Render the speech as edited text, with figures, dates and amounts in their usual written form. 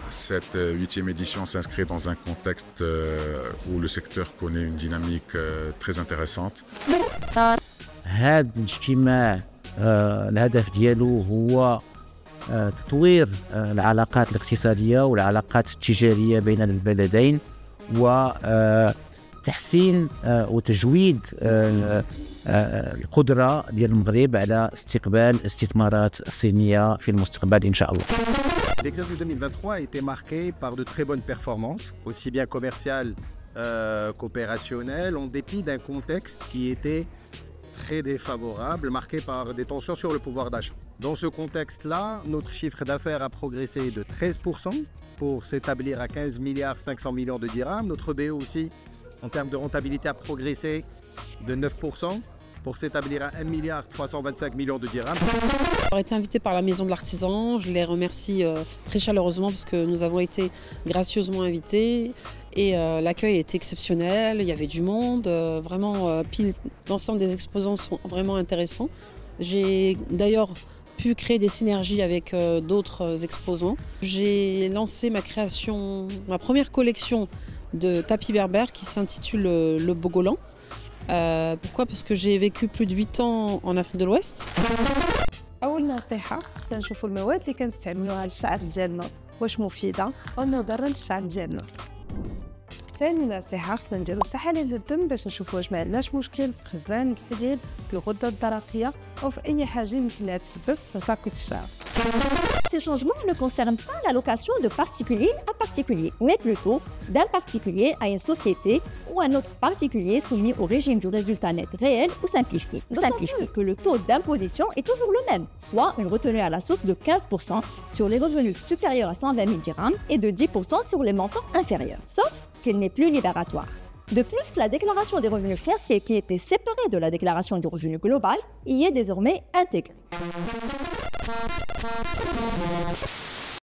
Cette 8e édition s'inscrit dans un contexte où le secteur connaît une dynamique très intéressante. هذا الاجتماع الهدف ديالو هو تطوير العلاقات الاقتصادية والعلاقات التجارية بين البلدين وتحسين وتجويد القدرة ديال المغرب على استقبال الاستثمارات الصينية في المستقبل إن شاء الله. L'exercice 2023 a été marqué par de très bonnes performances, aussi bien commerciales qu'opérationnelles, en dépit d'un contexte qui était très défavorable, marqué par des tensions sur le pouvoir d'achat. Dans ce contexte-là, notre chiffre d'affaires a progressé de 13% pour s'établir à 15 milliards 500 millions de dirhams. Notre BE aussi, en termes de rentabilité, a progressé de 9% pour s'établir à 1 milliard 325 millions de dirhams. J'ai été invité par la Maison de l'Artisan, je les remercie très chaleureusement parce que nous avons été gracieusement invités et l'accueil était exceptionnel, il y avait du monde, vraiment l'ensemble des exposants sont vraiment intéressants. J'ai d'ailleurs pu créer des synergies avec d'autres exposants. J'ai lancé ma première collection de tapis berbères qui s'intitule le Bogolan. Pourquoi? Parce que j'ai vécu plus de 8 ans en Afrique de l'Ouest. أول نصيحة تنشوفوا المواد اللي كنستعملوها للشعر ديالنا واش مفيدة ونضر للشعر ديالنا. ثاني نصيحة خصنا نديرو تحاليل الدم باش نشوفوا واش ما عندناش مشكل في الخزان الثديين في الغدة الدرقية أو في أي حاجة يمكن لها تسبب في تساقط الشعر. Ces changements ne concernent pas la location de particulier à particulier, mais plutôt d'un particulier à une société ou un autre particulier soumis au régime du résultat net réel ou simplifié. D'autant plus que le taux d'imposition est toujours le même, soit une retenue à la source de 15% sur les revenus supérieurs à 120 000 dirhams et de 10% sur les montants inférieurs, sauf qu'il n'est plus libératoire. De plus, la déclaration des revenus fonciers qui était séparée de la déclaration du revenu global y est désormais intégrée.